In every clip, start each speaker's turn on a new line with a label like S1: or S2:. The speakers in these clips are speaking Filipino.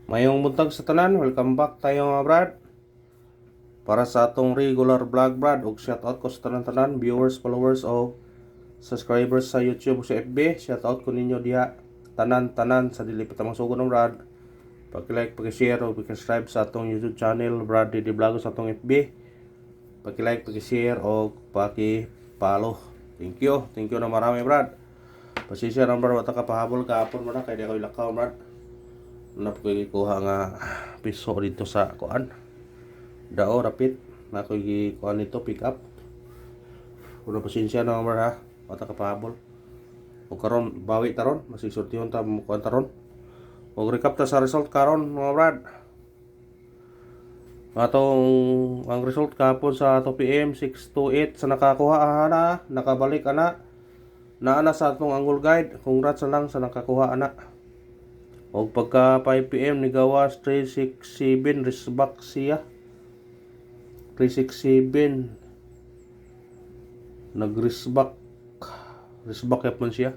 S1: Mayong buntag sa tanan, welcome back tayo mga brad. Para sa atong regular vlog brad, ug shoutout ko sa tanan-tanan, viewers, followers o subscribers sa YouTube o sa FB. Shoutout ko ninyo diha tanan-tanan sa dili pa tamang sugod ng brad. Paki-like, paki-share o paki-subscribe sa atong YouTube channel, Brad Didi Vlog sa atong FB. Paki-like, paki-share o paki-follow. Thank you na marami brad. Pasisya na brad, wata ka pahabol kahapon mo na kaya di ako ilakaw brad. Nap ko gikuha nga piso dito sa kuan. Dao rapid na ko gikuha nito pick up. Kuno pasensya na mga ha. Wata ka pahabol. O karon bawi taron, masisultihon ta mo kuan taron. O recap ta sa result karon mga brad. Atong ang result kahapon sa 2 PM 628 sa nakakuha ana, nakabalik ana. Naana sa atong angle guide. Congrats na lang sa nakakuha ana. O pagka 5 PM ni gawas 367 risbak siya. 367 nagrisbak. Risbak yapon siya.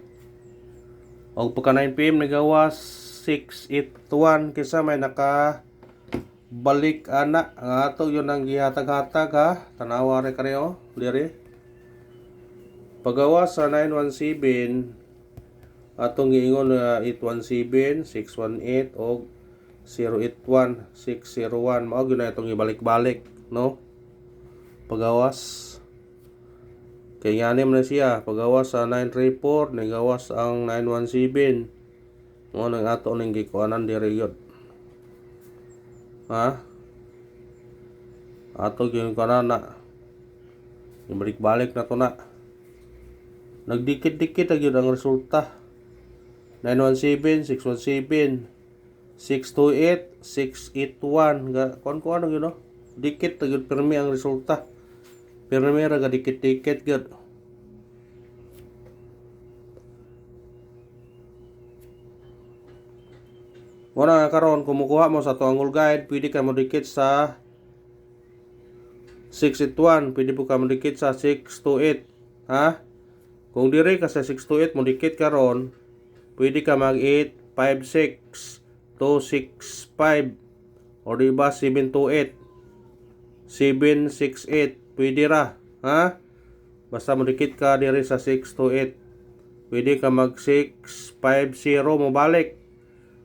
S1: O pagka 9 PM ni gawas 681 kisa may naka balik ana nga ato yun ang gihatag-hatag ha. Tanawa rin kayo diri. Pagawas sa 917 atong giingon na 817, 618 o 081, 601 mao gyud na itong ibalik-balik no. Pagawas kay nganim na siya. Pagawas sa 934 nagawas ang 917 mo nang ato ning gikuanan diri gyud ha. Ato gyud kanana ibalik-balik na to na. Nagdikit-dikit gyud ang resulta. 917, 617, 628, 681. Kung ano yun, no? Dikit, tagod permi ang resulta. Permi raga dikit-dikit, gud. Muna nga karon, kumukuha mo sa to angle guide, pwede ka mo dikit sa 681, pwede po ka mo dikit sa 628. Ha? Kung dire ka sa 628, mo dikit karon, pwede ka mag 856 265 o diba 728 768 pwede ra ha. Basta mo dikit ka diri sa 628 pwede ka mag 650 mo balik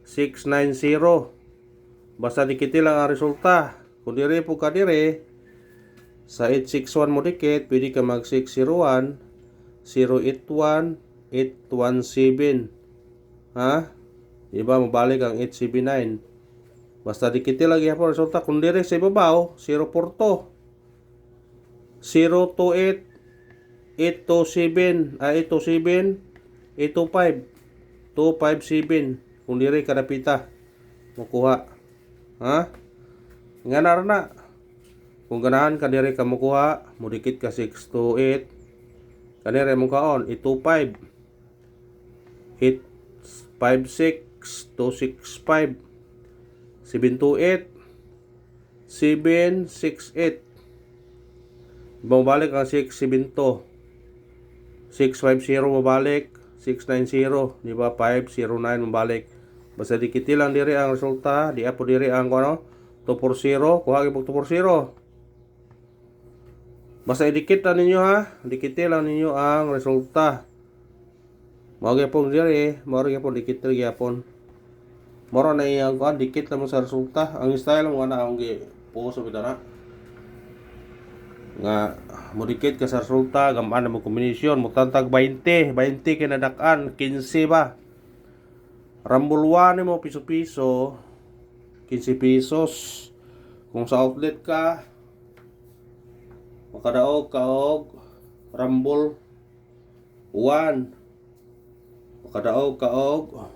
S1: 690 basta dikit lang ang resulta. Kung diri po ka diri sa 861 mo dikit pwede ka mag 601 081 817 ha? Diba mabalik ang 879. Basta dikiti lagi po resulta. Kung dire sa ibabaw 042 028 827 827 825 257. Kung dire kadapita mukuha ha? Nga na. Kung ganahan ka dire ka mukuha mudikit ka 628 kanire mo kaon 825 856 265 728 768 bumabalik ang 672 650 mabalik 690 di ba 509 mabalik. Basta dikiti lang diri ang resulta di apo diri ang ano 240 kuha gyud 240. Basta idikit lang ninyo ha, dikiti lang ninyo ang resulta. Mao gyapon diri, mao gyapon dikit diri gyapon. Moro na iyang kuan dikit lang sa resulta. Ang style mo ana ang gi-post bitaw na. Nga mo dikit ka sa resulta, gamaan mo kombinasyon, mo tantag 20 kay nadak-an 15 ba. Rambulwan mo piso-piso 15 pesos. Kung sa outlet ka makadaog ka og rambol 1 makadaog ka og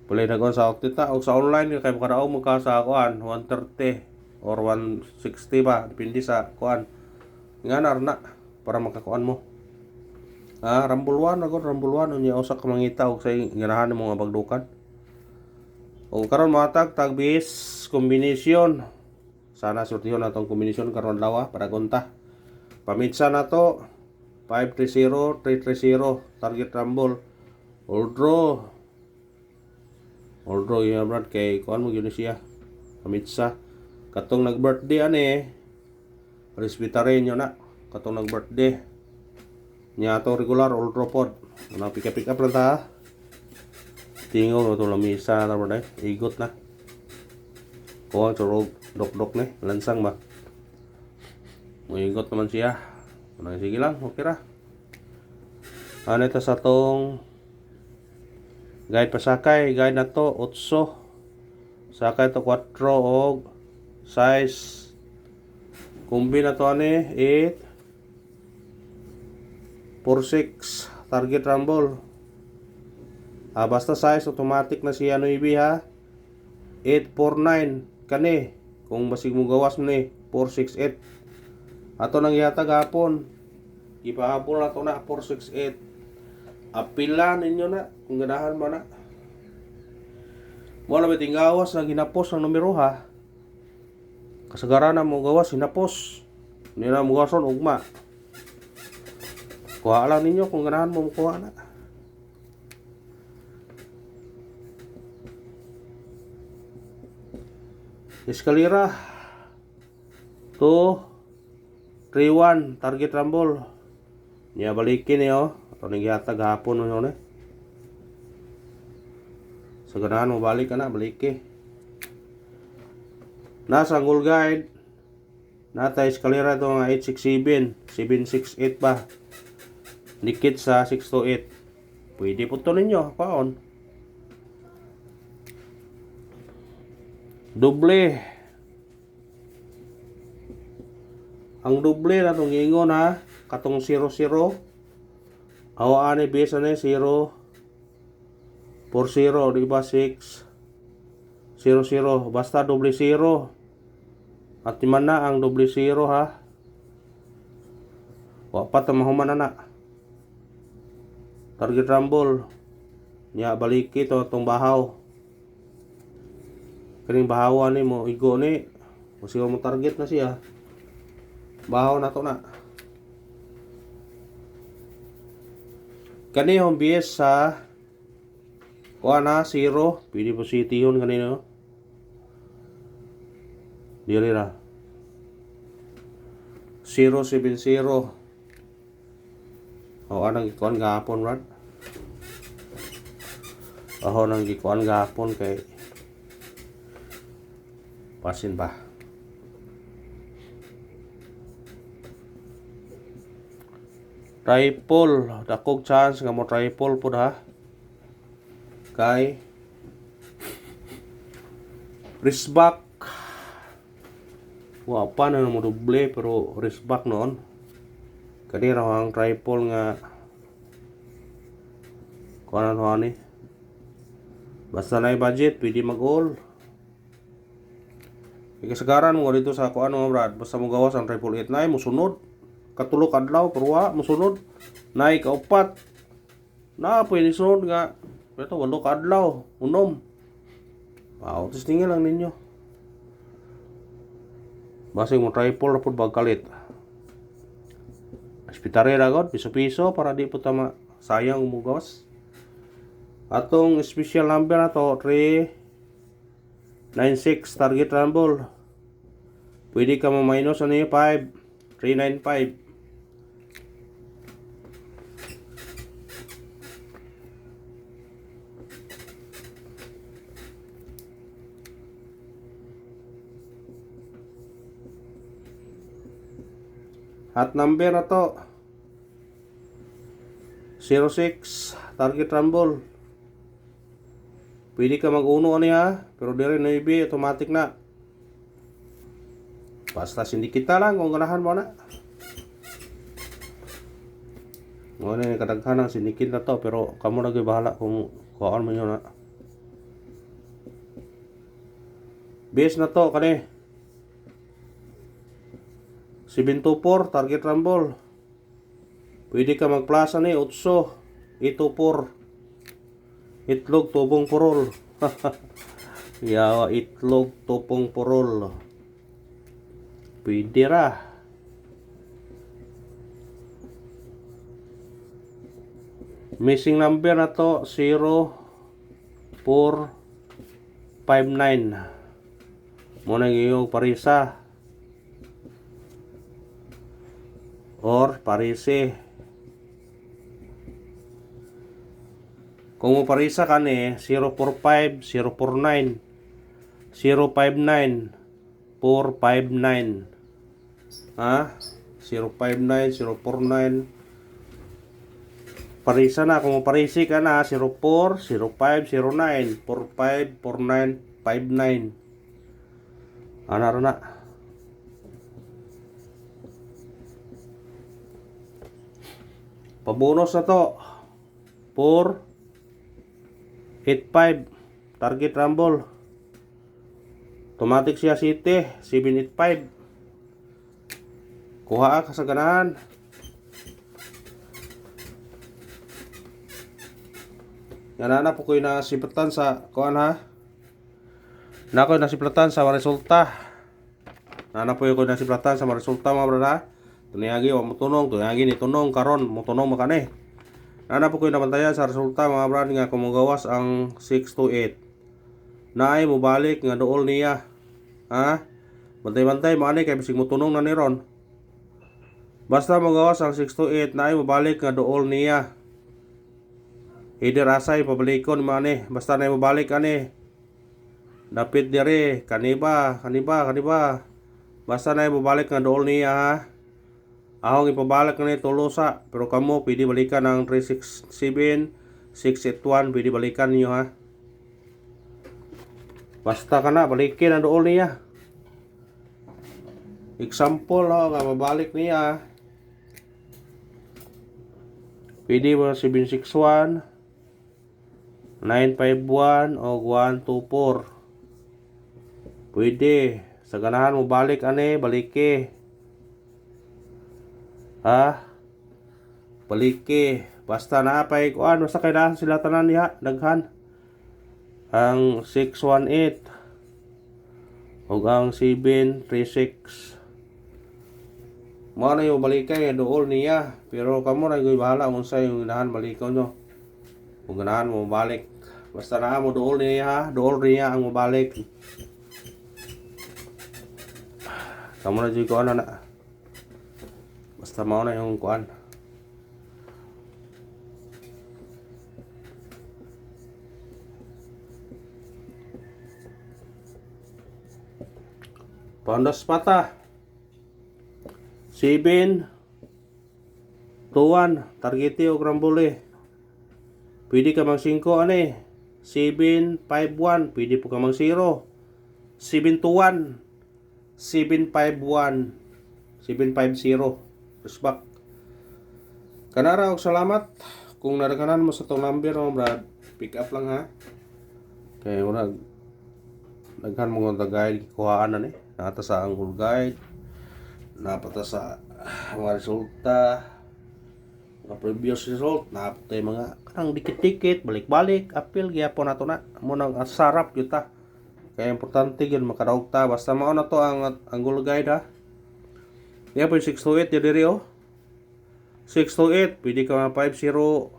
S1: pulay na sa outlet ta og sa online kay makadaog mo ka sa kuan 130 or 160 ba depende sa kuan nga na para makakuan mo rambulwan unya usa ka mangita og say ganahan mo nga bagdukan o karon matag tag bis kombinasyon sana sortihon natong kombinasyon karon lawa para gunta pamitsa na to 530 330 target rumble all draw Although yung brad kay kuan mo gyud siya. Kamitsa. Katong nag-birthday ani respetaryo na. Katong nag-birthday. Nya ato regular ultra pod. Una pick up lang ta. Tingaw no to lamisa na brad igot na. Kuan so dok-dok ni lansang ba. Moigot naman siya. Sige lang, okay ra. Ano ito sa tong guide pasakay, guide na to 8. Sakay to 4 og size kumbi na to ani 8 46 target rumble. Basta size automatic na siya no ibi ha. 849 kani kung basig mo gawas ni 468. Ato nang yata gapon. Ipahabol na to na 468. Apila ninyo na kung ganahan mo na. Mo na biting gawas na ginapos ang numero ha. Kasagaran na mo gawas hinapos. Hindi na mo gawason ugma. Kuha lang ninyo kung ganahan mo kuha na. Eskalera 231 target rumble. Niya balikin niyo. Ito nagyatag hapon nyo ni. Sa ganahan mo balik ka na, baliki. Nasa angle guide. Nata eskalera ito nga 867. 768 ba. Dikit sa 628. Pwede po ito ninyo. Paon. Doble. Ang doble na itong ingon ha. Katong 00. Awaan ni base na 0 40 di ba 6 00 basta doble 0 at man na ang doble 0 ha. Wa pa ta mahuman na. Target rumble nya baliki to tong bahaw. Kaning bahawan ni mo igo ni musigo mo target na siya. Bahaw na to na. Kani yung BS sa kuha na 0. Pwede po city yun kanino. Dili na 070. O anang ikuan gahapon rad. Aho nang ikuan gahapon kay pasin ba. Triple, dakog chance nga mo triple po ha. Kay wristback. Wa pa na mo doble pero wristback noon. Kani ra ang triple nga kuan ano ni. Basta na budget pwede mag-all. Ikasagaran mo dito sa kuan mo brad, basta mo gawas ang triple 8 na mo sunod. Katulog adlaw pero wa mosunod. Nay kaupat. Na pwede sunod nga. Pero walo ka adlaw, unom. Wow, testingin lang ninyo. Basig mo triple pud bagkalit. Hospitare ra god piso-piso para di po tama sayang mo gawas. Atong special number na to 396 target rumble. Pwede ka ma-minus ano yung 5 395. Hot number na to 06 target rumble. Pwede ka mag-uno niya pero dire na ibi automatic na. Basta sindikita lang kung ganahan mo na. Mo ni kadaghan ang sindikit na to pero kamo na gyud bahala kung kuan mo yun na. Base na to kani 724 target rumble. Pwede ka magplasa ni 8 824. Itlog tubong purol. Yawa itlog tubong purol. Pwede ra. Missing number na to 0 4 859 mo na yung parisa or parise. Kung mo parisa ka ni 045 049 059 459 ha 059 049 parisa na. Kung parisi ka na 04 05 09 45 49 59 ana ro na. Pabonus na to 485 target rumble. Automatic siya city 785. Kuha ka sa ganahan. Yan na po ko nasipatan sa kuan ha. Na ko nasipatan sa resulta. Na po ko nasipatan sa resulta mga brad ha. Tuniyagi wa mo tunong, tuniyagi ni tunong karon mo tunong makane. Na po ko nabantayan sa resulta mga brad nga kumugawas ang 628. Naay mo balik nga dool niya. Ha? Bantay-bantay maani kay bisig mo tunong na ni ron. Basta magawas ang 628 naay mo balik nga dool niya. Either asay pabalikon maani, basta na mo balik ani. Dapit dire kaniba. Basta na mo balik nga dool niya ha. Ahong ipabalik ni tulusa, pero kamo pwede balikan ng 367 681 pwede balikan niyo ha. Basta ka na, balikin ang dool niya. Example, nga mabalik niya. Pwede mo 761, 951, o 124. Pwede. Sa ganahan mo balik, baliki. Ha? Baliki. Basta naapay kuan, basta kailangan sila tanan niya, daghan. Ang 618 o ang 736 mo na yung balikay dool niya, pero kamo na yung bahala kung sa yung ganahan balikaw nyo kung ganahan mo balik. Basta na mo dool niya ha, dool niya ang mabalik. Kamo na yung kuan na basta mo na yung kuan. Pandas pata 7 tuwan targeti o grambole. Pwede ka mang 5 ani 751 pwede po ka mang 0 7 tuwan 751 750 respect kanara og salamat kung narakanan mo sa tong number mo brad. Pick up lang ha kay wala daghan mo nga guide kuhaan na ni. Nata sa angle guide, napata sa mga resulta, mga previous result, napatay mga kanang dikit-dikit, balik-balik, appeal, gyapon nato na. Munang sarap yun ta. Kaya importante yun, makadaog ta. Basta mao na to ang angle guide ha. Yan po yung 628, yun diri oh. 628, pwede ka mga 501,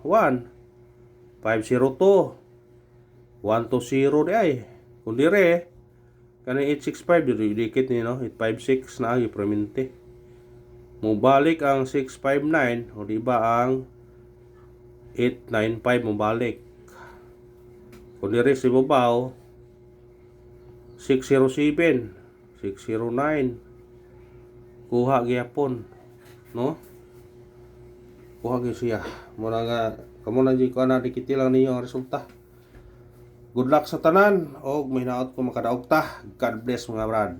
S1: 502, 120 di ay. Kung dire kanang 865 dikit ni no 856 na agi prominente. Mo balik ang 659 o di ba ang 895 mo balik. Kung dire si babaw 607 609 kuha gyapon no. Kuha gyud siya. Mura nga kamo na di ko na dikit lang ninyo ang resulta. Good luck sa tanan o may hinaot ko makadaog ta. God bless mga brad.